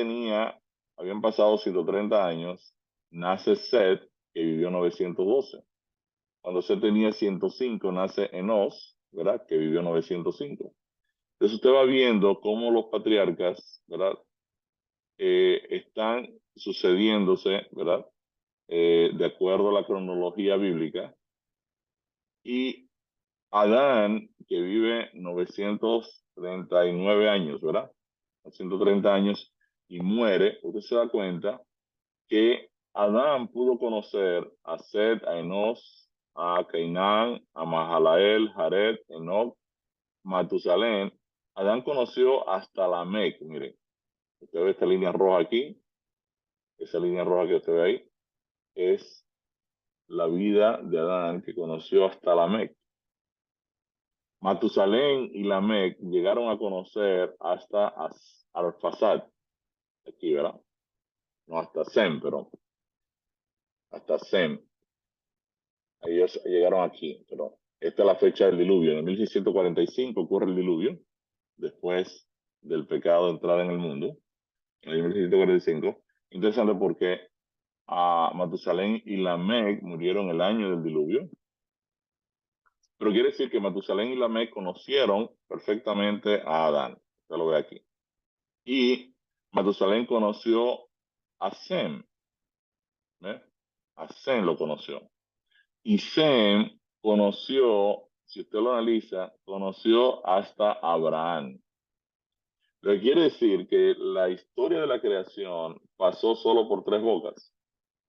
pasado 130 años, nace Set, que vivió 912. Cuando Set tenía 105, nace Enos, ¿verdad? Que vivió 905. Entonces usted va viendo cómo los patriarcas, ¿verdad? Están sucediéndose, ¿verdad? De acuerdo a la cronología bíblica. Y Adán, que vive 939 años, ¿verdad? 130 años y muere, usted se da cuenta que Adán pudo conocer a Set, a Enos, a Cainán, a Mahalael, Jared, Enoch, Matusalén. Adán conoció hasta Lamec. Mire, usted ve esta línea roja aquí, esa línea roja que usted ve ahí, es la vida de Adán que conoció hasta Lamec. Matusalén y Lamec llegaron a conocer hasta Arphaxad, aquí, ¿verdad? No hasta Sem, pero hasta Sem. Ellos llegaron aquí, pero esta es la fecha del diluvio. En 1645 ocurre el diluvio, después del pecado de entrada en el mundo, en el 1645. Interesante porque a Matusalén y Lamec murieron el año del diluvio, pero quiere decir que Matusalén y Lamec conocieron perfectamente a Adán. Usted lo ve aquí. Y Matusalén conoció a Sem. ¿Ve? A Sem lo conoció. Y Sem conoció, si usted lo analiza, conoció hasta Abraham. Lo que quiere decir que la historia de la creación pasó solo por tres bocas.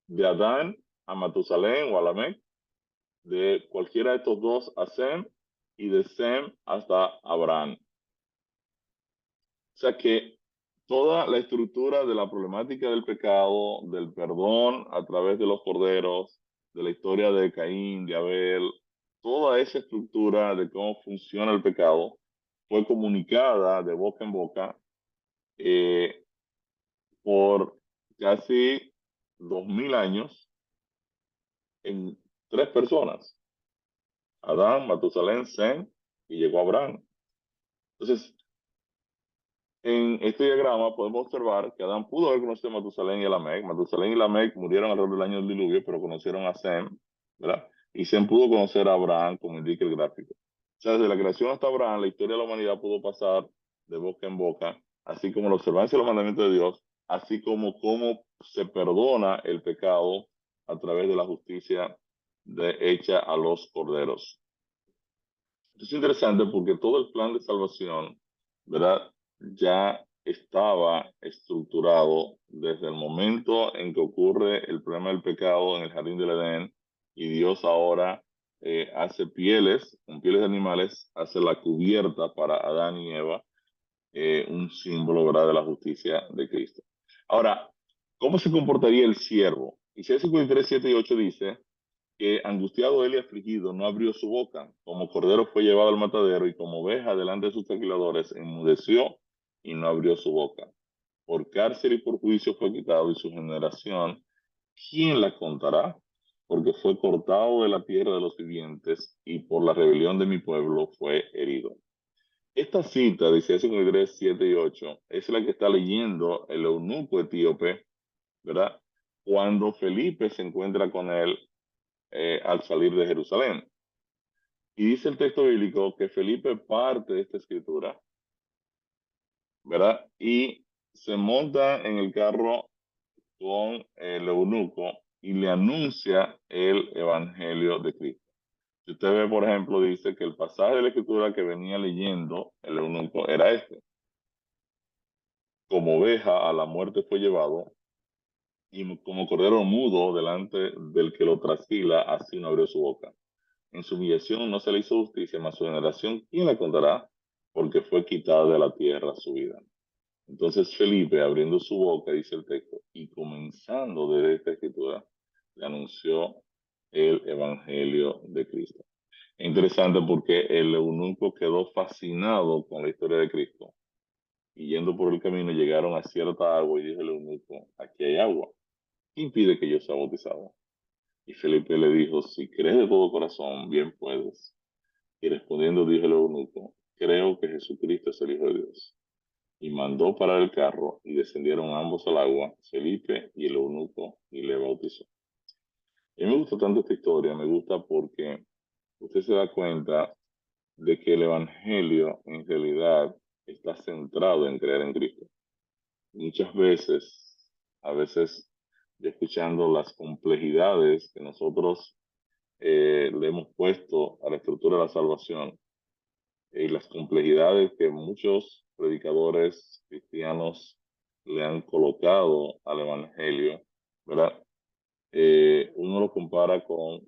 De Adán a Matusalén o a Lamec, de cualquiera de estos dos a Sem, y de Sem hasta Abraham. O sea que toda la estructura de la problemática del pecado, del perdón a través de los corderos, de la historia de Caín, de Abel, toda esa estructura de cómo funciona el pecado fue comunicada de boca en boca eh, por casi 2000 años en tres personas: Adán, Matusalén, Sem, y llegó Abraham. Entonces, en este diagrama podemos observar que Adán pudo haber conocido a Matusalén y a Lamec. Matusalén y Lamec murieron alrededor del año del diluvio, pero conocieron a Sem, ¿verdad? Y Sem pudo conocer a Abraham, como indica el gráfico. O sea, desde la creación hasta Abraham, la historia de la humanidad pudo pasar de boca en boca, así como la observancia de los mandamientos de Dios, así como cómo se perdona el pecado a través de la justicia hecha a los corderos. Es interesante porque todo el plan de salvación, ¿verdad? Ya estaba estructurado desde el momento en que ocurre el problema del pecado en el jardín del Edén, y Dios ahora hace pieles, con pieles de animales, hace la cubierta para Adán y Eva, un símbolo, ¿verdad?, de la justicia de Cristo. Ahora, ¿cómo se comportaría el siervo? Isaías 53, 7 y 8 dice que angustiado él y afligido no abrió su boca, como cordero fue llevado al matadero, y como oveja delante de sus tequiladores enmudeció y no abrió su boca. Por cárcel y por juicio fue quitado, y su generación, ¿quién la contará? Porque fue cortado de la tierra de los vivientes, y por la rebelión de mi pueblo fue herido. Esta cita de Isaías 53, 7 y 8 es la que está leyendo el eunuco etíope, ¿verdad? Cuando Felipe se encuentra con él al salir de Jerusalén. Y dice el texto bíblico que Felipe parte de esta escritura, ¿verdad? Y se monta en el carro con el eunuco y le anuncia el evangelio de Cristo. Si usted ve, por ejemplo, dice que el pasaje de la escritura que venía leyendo el eunuco era este: como oveja a la muerte fue llevado, y como cordero mudo delante del que lo trasquila, así no abrió su boca. En su humillación no se le hizo justicia, mas su generación, ¿quién la contará? Porque fue quitada de la tierra su vida. Entonces Felipe, abriendo su boca, dice el texto, y comenzando desde esta escritura, le anunció el evangelio de Cristo. Es interesante porque el eunuco quedó fascinado con la historia de Cristo. Y yendo por el camino llegaron a cierta agua y dijo el eunuco, aquí hay agua. ¿Qué impide que yo sea bautizado? Y Felipe le dijo, si crees de todo corazón, bien puedes. Y respondiendo dijo el eunuco, creo que Jesucristo es el Hijo de Dios. Y mandó parar el carro y descendieron ambos al agua, Felipe y el eunuco, y le bautizó. Y me gusta tanto esta historia, me gusta porque usted se da cuenta de que el Evangelio en realidad está centrado en creer en Cristo. Muchas veces, a veces, yo escuchando las complejidades que nosotros le hemos puesto a la estructura de la salvación y las complejidades que muchos predicadores cristianos le han colocado al Evangelio, ¿verdad? Uno lo compara con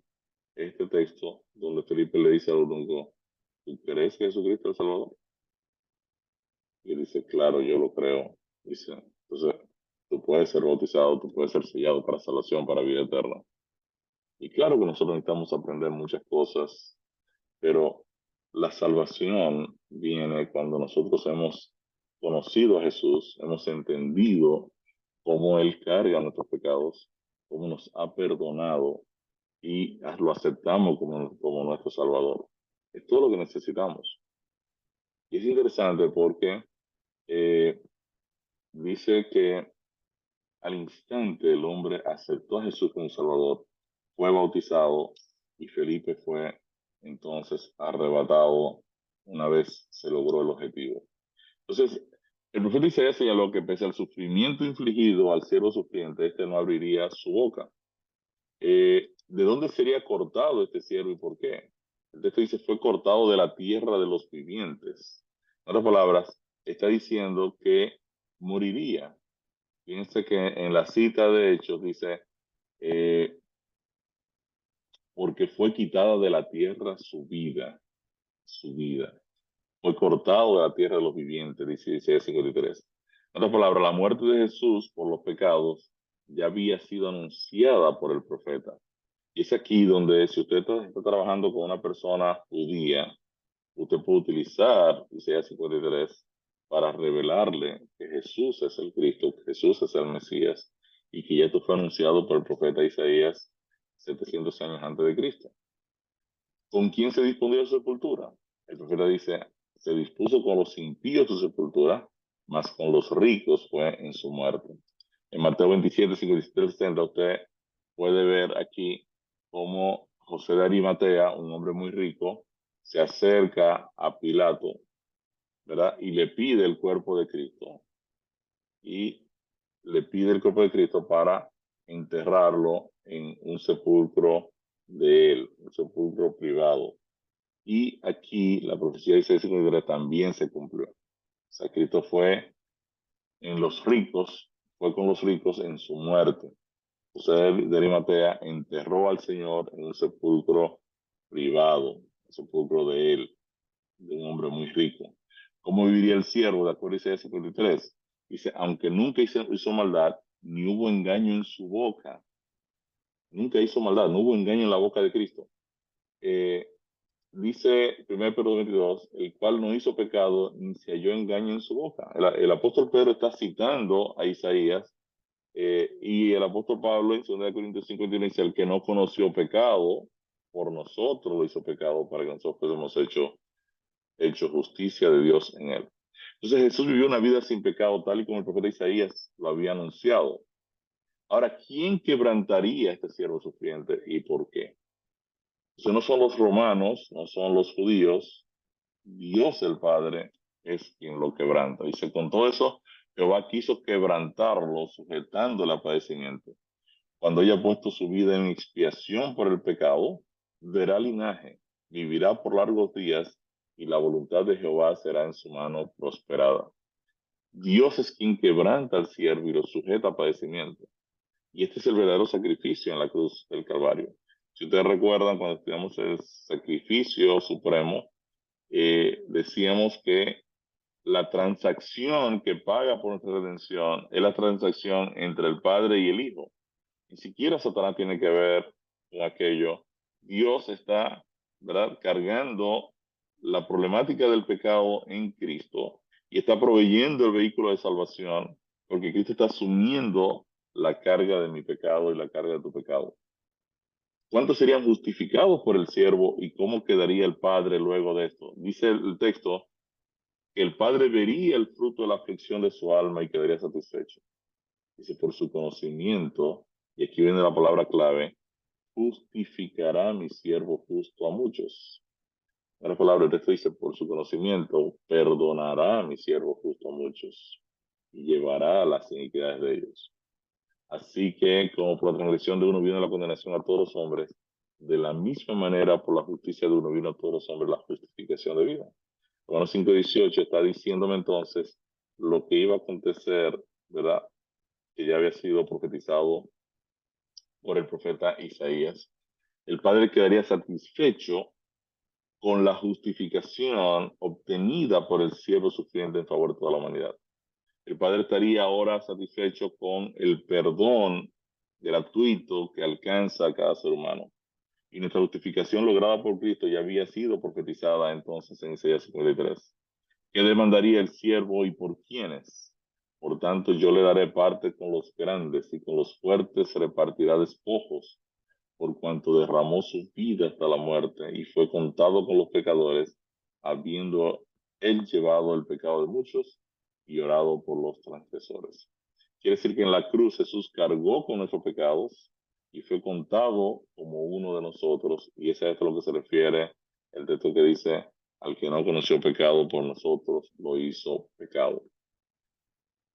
este texto donde Felipe le dice a eunuco, ¿tú crees que Jesucristo es el Salvador? Y él dice, claro, yo lo creo. Dice, entonces, tú puedes ser bautizado, tú puedes ser sellado para salvación, para vida eterna. Y claro que nosotros necesitamos aprender muchas cosas, pero la salvación viene cuando nosotros hemos conocido a Jesús, hemos entendido cómo Él carga nuestros pecados, cómo nos ha perdonado y lo aceptamos como nuestro Salvador. Es todo lo que necesitamos. Y es interesante porque eh, dice que al instante el hombre aceptó a Jesús como Salvador, fue bautizado y Felipe fue entonces arrebatado una vez se logró el objetivo. Entonces, el profeta Isaías señaló que pese al sufrimiento infligido al siervo sufriente, este no abriría su boca. ¿De dónde sería cortado este siervo y por qué? El texto dice, fue cortado de la tierra de los vivientes. En otras palabras, está diciendo que moriría. Fíjense que en la cita de Hechos dice, eh, porque fue quitada de la tierra su vida, su vida. Fue cortado de la tierra de los vivientes, dice Isaías 53. En otras palabras, la muerte de Jesús por los pecados ya había sido anunciada por el profeta. Y es aquí donde si usted está trabajando con una persona judía, usted puede utilizar Isaías 53 para revelarle que Jesús es el Cristo, que Jesús es el Mesías y que ya esto fue anunciado por el profeta Isaías 700 años antes de Cristo. ¿Con quién se disponía su sepultura? El profeta dice, se dispuso con los impíos su sepultura, mas con los ricos fue en su muerte. En Mateo 27, 53, 60, usted puede ver aquí cómo José de Arimatea, un hombre muy rico, se acerca a Pilato, ¿verdad? Y le pide el cuerpo de Cristo. Y le pide el cuerpo de Cristo para enterrarlo en un sepulcro de él, un sepulcro privado. Y aquí la profecía de Isaías 53 también se cumplió. O sea, Cristo fue en los ricos, fue con los ricos en su muerte. José de Arimatea enterró al Señor en un sepulcro privado, el sepulcro de él, de un hombre muy rico. ¿Cómo viviría el siervo? De acuerdo a Isaías 53. Dice, aunque nunca hizo maldad, ni hubo engaño en su boca. Nunca hizo maldad, no hubo engaño en la boca de Cristo. Eh, Dice 1 Pedro 22, el cual no hizo pecado ni se halló engaño en su boca. El apóstol Pedro está citando a Isaías y el apóstol Pablo en 2 Corintios 51 dice, el que no conoció pecado, por nosotros lo hizo pecado para que nosotros hemos hecho justicia de Dios en él. Entonces Jesús vivió una vida sin pecado tal y como el profeta Isaías lo había anunciado. Ahora, ¿quién quebrantaría a este siervo sufriente y por qué? Entonces no son los romanos, no son los judíos, Dios el Padre es quien lo quebranta. Dice, con todo eso, Jehová quiso quebrantarlo, sujetándole a padecimiento. Cuando haya puesto su vida en expiación por el pecado, verá linaje, vivirá por largos días, y la voluntad de Jehová será en su mano prosperada. Dios es quien quebranta al siervo y lo sujeta a padecimiento. Y este es el verdadero sacrificio en la cruz del Calvario. Si ustedes recuerdan, cuando estudiamos el sacrificio supremo, decíamos que la transacción que paga por nuestra redención es la transacción entre el Padre y el Hijo. Ni siquiera Satanás tiene que ver con aquello. Dios está, ¿verdad?, cargando la problemática del pecado en Cristo y está proveyendo el vehículo de salvación porque Cristo está asumiendo la carga de mi pecado y la carga de tu pecado. ¿Cuántos serían justificados por el siervo y cómo quedaría el Padre luego de esto? Dice el texto que el Padre vería el fruto de la aflicción de su alma y quedaría satisfecho. Dice, por su conocimiento, y aquí viene la palabra clave, justificará a mi siervo justo a muchos. La palabra, el texto dice, por su conocimiento, perdonará a mi siervo justo a muchos y llevará las iniquidades de ellos. Así que, como por la transgresión de uno vino la condenación a todos los hombres, de la misma manera, por la justicia de uno vino a todos los hombres la justificación de vida. Romanos 5:18 está diciéndome entonces lo que iba a acontecer, ¿verdad?, que ya había sido profetizado por el profeta Isaías. El Padre quedaría satisfecho con la justificación obtenida por el siervo sufriente en favor de toda la humanidad. El Padre estaría ahora satisfecho con el perdón gratuito que alcanza a cada ser humano. Y nuestra justificación lograda por Cristo ya había sido profetizada entonces en Isaías 53. ¿Qué demandaría el siervo y por quiénes? Por tanto, yo le daré parte con los grandes y con los fuertes repartirá despojos, por cuanto derramó su vida hasta la muerte y fue contado con los pecadores, habiendo él llevado el pecado de muchos y orado por los transgresores. Quiere decir que en la cruz Jesús cargó con nuestros pecados y fue contado como uno de nosotros, y es a esto a lo que se refiere el texto que dice, al que no conoció pecado por nosotros, lo hizo pecado.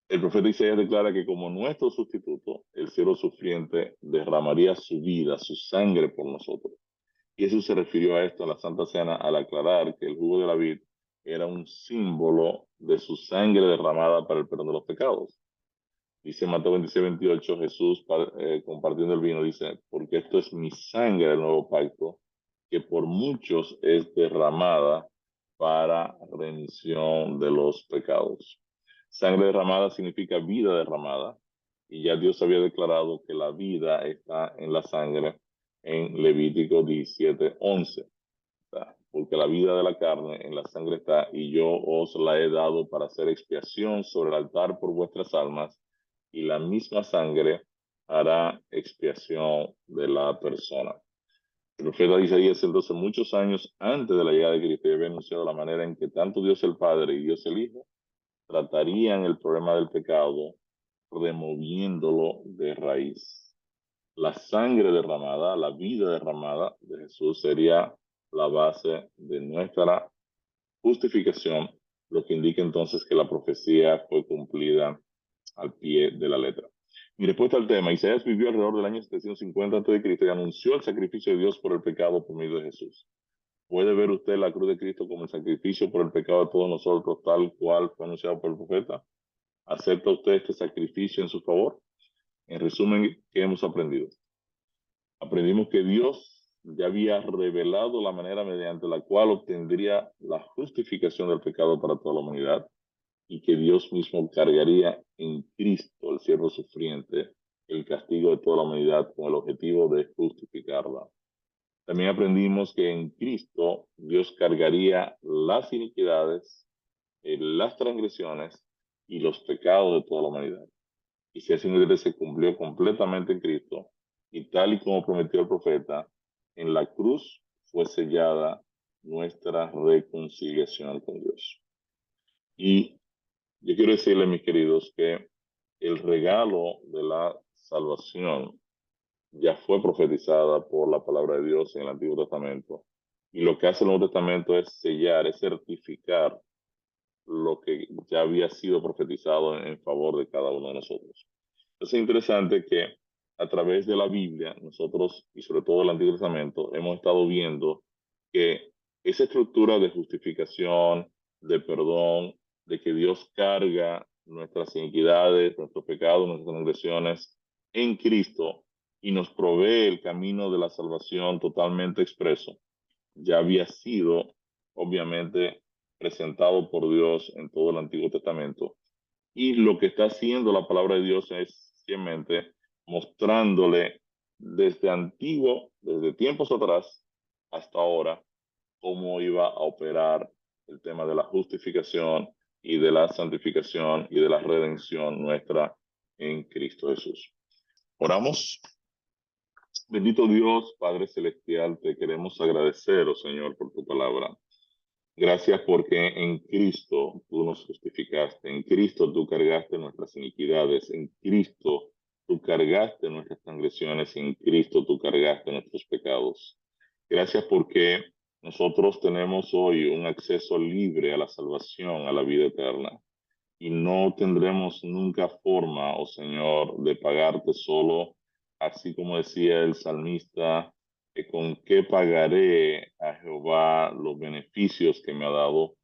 El profeta Isaías declara que como nuestro sustituto, el siervo sufriente derramaría su vida, su sangre por nosotros. Y Jesús se refirió a esto en la Santa Cena al aclarar que el jugo de la vid era un símbolo de su sangre derramada para el perdón de los pecados. Dice Mateo 26:28, Jesús compartiendo el vino dice, porque esto es mi sangre del nuevo pacto, que por muchos es derramada para remisión de los pecados. Sangre derramada significa vida derramada, y ya Dios había declarado que la vida está en la sangre en Levítico 17:11, porque la vida de la carne en la sangre está, y yo os la he dado para hacer expiación sobre el altar por vuestras almas, y la misma sangre hará expiación de la persona. El profeta Isaías, entonces, muchos años antes de la llegada de Cristo, había anunciado la manera en que tanto Dios el Padre y Dios el Hijo tratarían el problema del pecado, removiéndolo de raíz. La sangre derramada, la vida derramada de Jesús sería la base de nuestra justificación, lo que indica entonces que la profecía fue cumplida al pie de la letra. Mi respuesta al tema, Isaías vivió alrededor del año 750 a.C. y anunció el sacrificio de Dios por el pecado por medio de Jesús. ¿Puede ver usted la cruz de Cristo como el sacrificio por el pecado de todos nosotros, tal cual fue anunciado por el profeta? ¿Acepta usted este sacrificio en su favor? En resumen, ¿qué hemos aprendido? Aprendimos que Dios ya había revelado la manera mediante la cual obtendría la justificación del pecado para toda la humanidad y que Dios mismo cargaría en Cristo, el siervo sufriente, el castigo de toda la humanidad con el objetivo de justificarla. También aprendimos que en Cristo Dios cargaría las iniquidades, las transgresiones y los pecados de toda la humanidad. Y si así se cumplió completamente en Cristo, y tal y como prometió el profeta, en la cruz fue sellada nuestra reconciliación con Dios. Y yo quiero decirles, mis queridos, que el regalo de la salvación ya fue profetizada por la palabra de Dios en el Antiguo Testamento. Y lo que hace el Nuevo Testamento es sellar, es certificar lo que ya había sido profetizado en favor de cada uno de nosotros. Es interesante que a través de la Biblia, nosotros, y sobre todo el Antiguo Testamento, hemos estado viendo que esa estructura de justificación, de perdón, de que Dios carga nuestras iniquidades, nuestros pecados, nuestras transgresiones en Cristo y nos provee el camino de la salvación totalmente expreso, ya había sido obviamente presentado por Dios en todo el Antiguo Testamento. Y lo que está haciendo la palabra de Dios es simplemente mostrándole desde antiguo, desde tiempos atrás hasta ahora, cómo iba a operar el tema de la justificación y de la santificación y de la redención nuestra en Cristo Jesús. Oramos. Bendito Dios, Padre Celestial, te queremos agradecer, oh Señor, por tu palabra. Gracias porque en Cristo tú nos justificaste, en Cristo tú cargaste nuestras iniquidades, en Cristo tú cargaste nuestras transgresiones, en Cristo tú cargaste nuestros pecados. Gracias porque nosotros tenemos hoy un acceso libre a la salvación, a la vida eterna. Y no tendremos nunca forma, oh Señor, de pagarte solo, así como decía el salmista, con qué pagaré a Jehová los beneficios que me ha dado.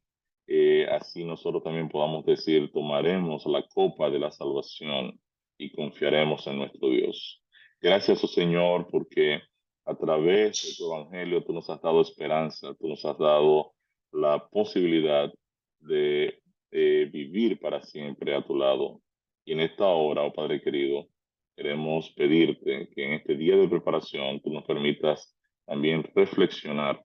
Así nosotros también podamos decir, tomaremos la copa de la salvación y confiaremos en nuestro Dios. Gracias, oh Señor, porque a través de tu evangelio tú nos has dado esperanza, tú nos has dado la posibilidad de vivir para siempre a tu lado. Y en esta hora, oh Padre querido, queremos pedirte que en este día de preparación tú nos permitas también reflexionar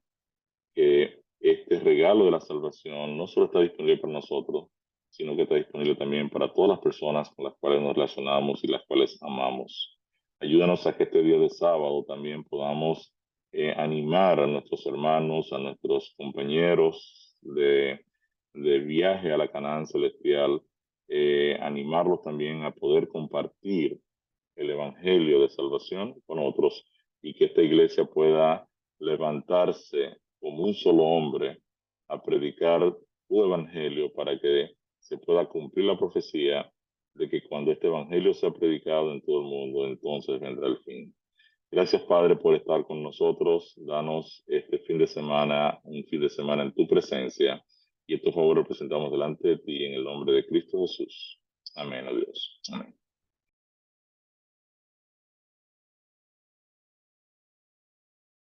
que este regalo de la salvación no solo está disponible para nosotros, sino que está disponible también para todas las personas con las cuales nos relacionamos y las cuales amamos. Ayúdanos a que este día de sábado también podamos animar a nuestros hermanos, a nuestros compañeros de viaje a la Canaán celestial, animarlos también a poder compartir el Evangelio de salvación con otros y que esta iglesia pueda levantarse como un solo hombre a predicar tu Evangelio para que se pueda cumplir la profecía de que cuando este Evangelio sea predicado en todo el mundo, entonces vendrá el fin. Gracias, Padre, por estar con nosotros. Danos este fin de semana, un fin de semana en tu presencia. Y estos favores presentamos delante de ti en el nombre de Cristo Jesús. Amén, a Dios. Amén.